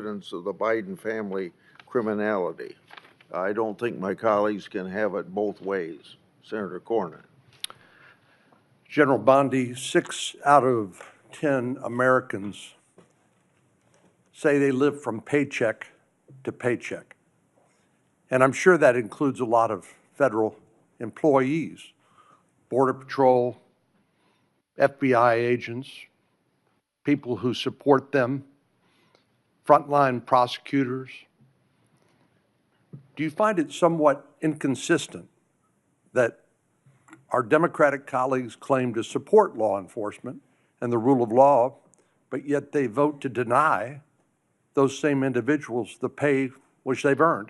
evidence of the Biden family criminality. I don't think my colleagues can have it both ways. Senator Cornyn. General Bondi, 6 out of 10 Americans say they live from paycheck to paycheck. And I'm sure that includes a lot of federal employees, Border Patrol, FBI agents, people who support them, frontline prosecutors. Do you find it somewhat inconsistent that our Democratic colleagues claim to support law enforcement and the rule of law, but yet they vote to deny those same individuals the pay which they've earned?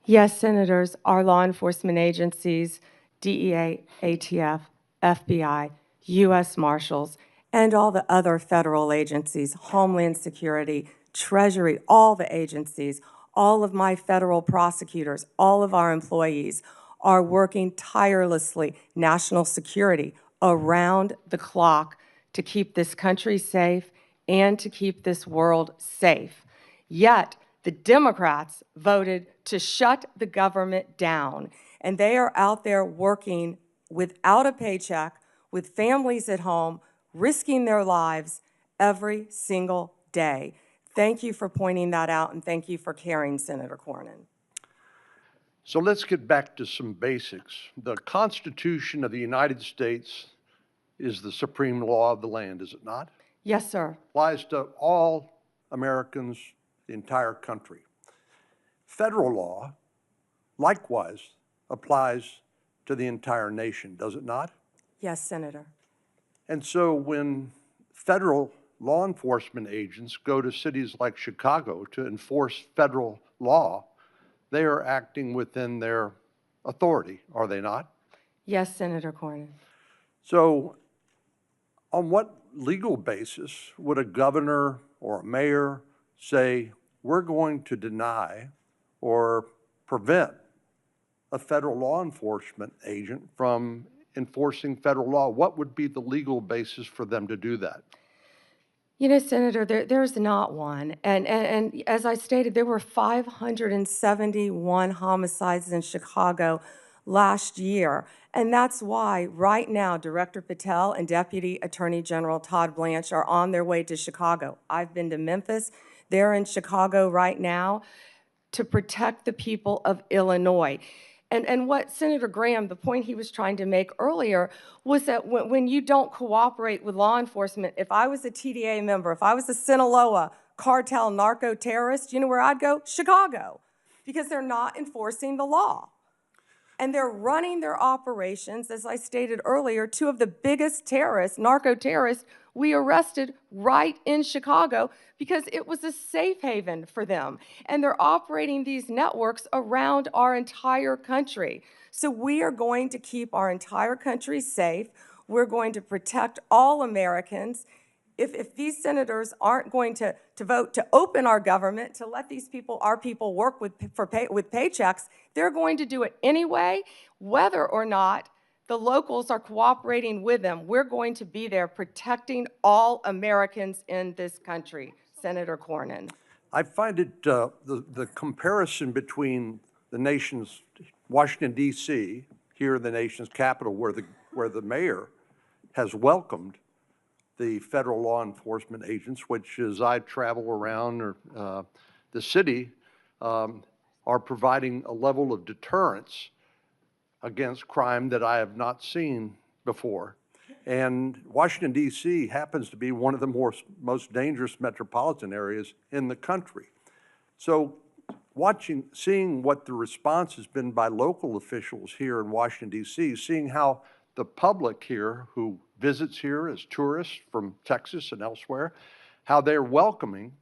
Yes, Senators, our law enforcement agencies, DEA, ATF, FBI, U.S. Marshals, and all the other federal agencies, Homeland Security, Treasury, all the agencies, all of my federal prosecutors, all of our employees are working tirelessly, national security, around the clock to keep this country safe and to keep this world safe. Yet, the Democrats voted to shut the government down, and they are out there working without a paycheck, with families at home, risking their lives every single day. Thank you for pointing that out, and thank you for caring, Senator Cornyn. So let's get back to some basics. The Constitution of the United States is the supreme law of the land, is it not? Yes, sir. Applies to all Americans, the entire country. Federal law, likewise, applies to the entire nation, does it not? Yes, Senator. And so when federal law enforcement agents go to cities like Chicago to enforce federal law, they are acting within their authority, are they not? Yes, Senator Cornyn. So on what legal basis would a governor or a mayor say, we're going to deny or prevent a federal law enforcement agent from enforcing federal law? What would be the legal basis for them to do that? You know, Senator, there's not one. And as I stated, there were 571 homicides in Chicago last year. And that's why right now Director Patel and Deputy Attorney General Todd Blanche are on their way to Chicago. I've been to Memphis. They're in Chicago right now to protect the people of Illinois. And what Senator Graham, the point he was trying to make earlier, was that when you don't cooperate with law enforcement, if I was a TDA member, if I was a Sinaloa cartel narco-terrorist, you know where I'd go? Chicago, because they're not enforcing the law. And they're running their operations, as I stated earlier, 2 of the biggest terrorists, narco-terrorists, we arrested right in Chicago because it was a safe haven for them. And they're operating these networks around our entire country. So we are going to keep our entire country safe. We're going to protect all Americans. If these senators aren't going to vote to open our government, to let these people, our people, work with paychecks, they're going to do it anyway, whether or not the locals are cooperating with them. We're going to be there protecting all Americans in this country, Senator Cornyn. I find it, the comparison between the nation's, Washington, D.C., here in the nation's capital, where the mayor has welcomed the federal law enforcement agents, which as I travel around the city, are providing a level of deterrence against crime that I have not seen before. And Washington, D.C. happens to be one of the most dangerous metropolitan areas in the country. So seeing what the response has been by local officials here in Washington, D.C., seeing how the public here who visits here as tourists from Texas and elsewhere, how they're welcoming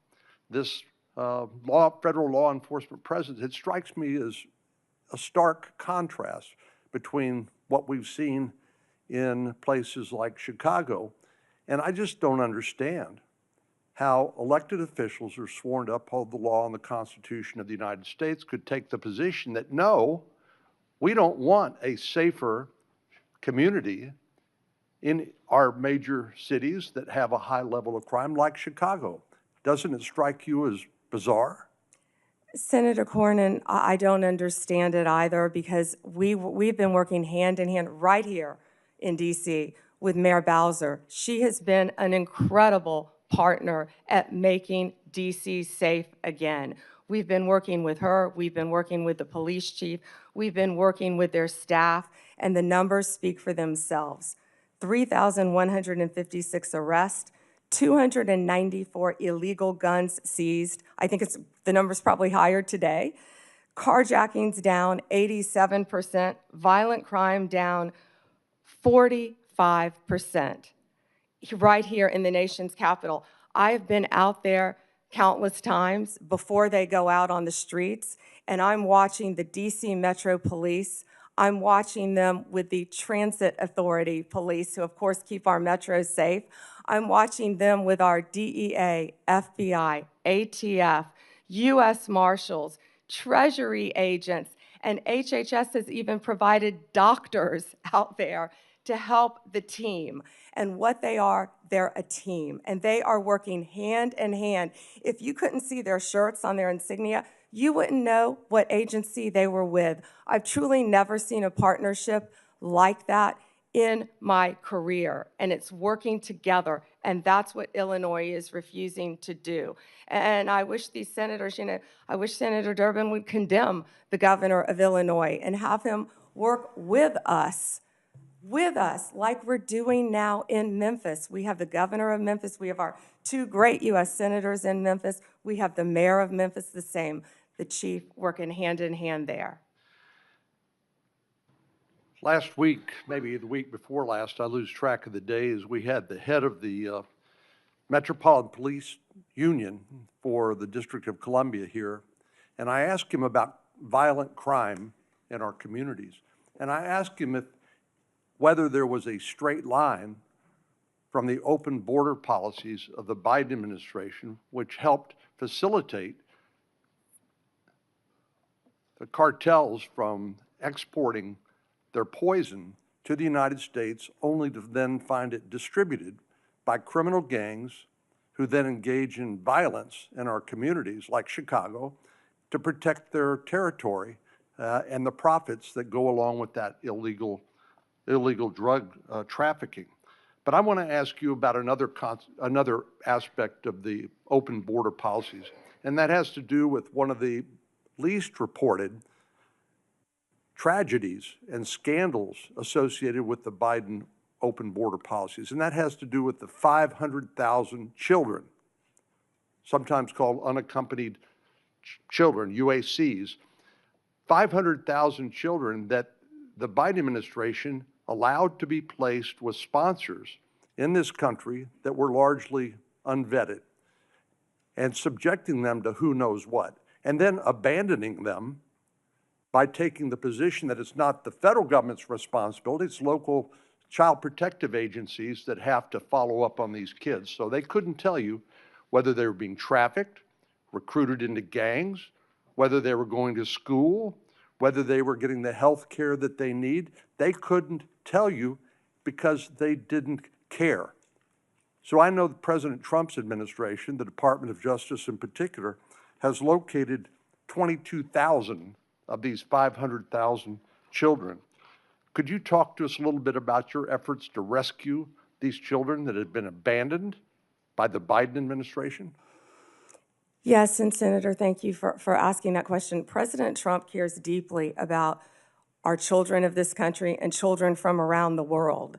this federal law enforcement presence, it strikes me as a stark contrast between what we've seen in places like Chicago. And I just don't understand how elected officials who are sworn to uphold the law and the Constitution of the United States could take the position that, no, we don't want a safer community in our major cities that have a high level of crime like Chicago. Doesn't it strike you as bizarre? Senator Cornyn, I don't understand it either, because we've been working hand in hand right here in DC with Mayor Bowser. She has been an incredible partner at making DC safe again. We've been working with her, we've been working with the police chief, we've been working with their staff, and the numbers speak for themselves. 3,156 arrests, 294 illegal guns seized. I think the number's probably higher today. Carjackings down 87%, violent crime down 45%. Right here in the nation's capital. I have been out there countless times before they go out on the streets, and I'm watching the DC Metro Police. I'm watching them with the Transit Authority Police, who of course keep our metros safe. I'm watching them with our DEA, FBI, ATF, U.S. Marshals, Treasury agents, and HHS has even provided doctors out there to help the team. And what they are, they're a team, and they are working hand in hand. If you couldn't see their shirts on their insignia, you wouldn't know what agency they were with. I've truly never seen a partnership like that in my career, and it's working together, and that's what Illinois is refusing to do. And I wish these senators, I wish Senator Durbin would condemn the governor of Illinois and have him work with us like we're doing now in Memphis. We have the governor of Memphis. We have our two great U.S. senators in Memphis. We have the mayor of Memphis the same, the chief working hand in hand there. Last week, maybe the week before last, I lose track of the days, we had the head of the Metropolitan Police Union for the District of Columbia here, and I asked him about violent crime in our communities. And I asked him whether there was a straight line from the open border policies of the Biden administration, which helped facilitate the cartels from exporting their poison to the United States, only to then find it distributed by criminal gangs who then engage in violence in our communities, like Chicago, to protect their territory and the profits that go along with that illegal drug trafficking. But I want to ask you about another aspect of the open border policies, and that has to do with one of the least reported tragedies and scandals associated with the Biden open border policies, and that has to do with the 500,000 children, sometimes called unaccompanied children, UACs, 500,000 children that the Biden administration allowed to be placed with sponsors in this country that were largely unvetted and subjecting them to who knows what, and then abandoning them by taking the position that it's not the federal government's responsibility, it's local child protective agencies that have to follow up on these kids. So they couldn't tell you whether they were being trafficked, recruited into gangs, whether they were going to school, whether they were getting the health care that they need. They couldn't tell you because they didn't care. So I know that President Trump's administration, the Department of Justice in particular, has located 22,000 of these 500,000 children. Could you talk to us a little bit about your efforts to rescue these children that had been abandoned by the Biden administration? Yes, and Senator, thank you for asking that question. President Trump cares deeply about our children of this country and children from around the world.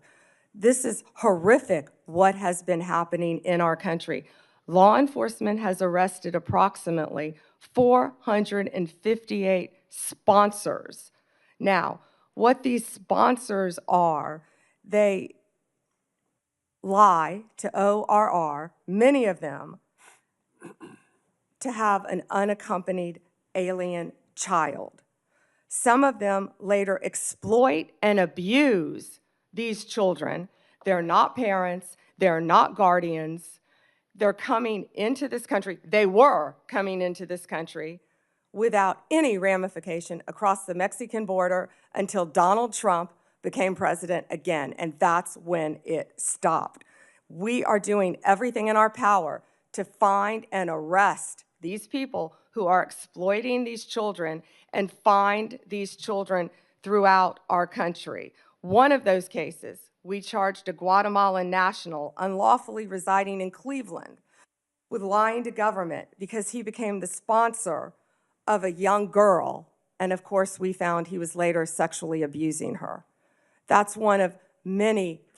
This is horrific what has been happening in our country. Law enforcement has arrested approximately 458 sponsors. Now, what these sponsors are, they lie to ORR, many of them, to have an unaccompanied alien child. Some of them later exploit and abuse these children. They're not parents, they're not guardians. They're coming into this country, they were coming into this country without any ramification across the Mexican border until Donald Trump became president again, and that's when it stopped. We are doing everything in our power to find and arrest these people who are exploiting these children and find these children throughout our country. One of those cases, we charged a Guatemalan national unlawfully residing in Cleveland with lying to government because he became the sponsor of a young girl, and of course we found he was later sexually abusing her. That's one of many cases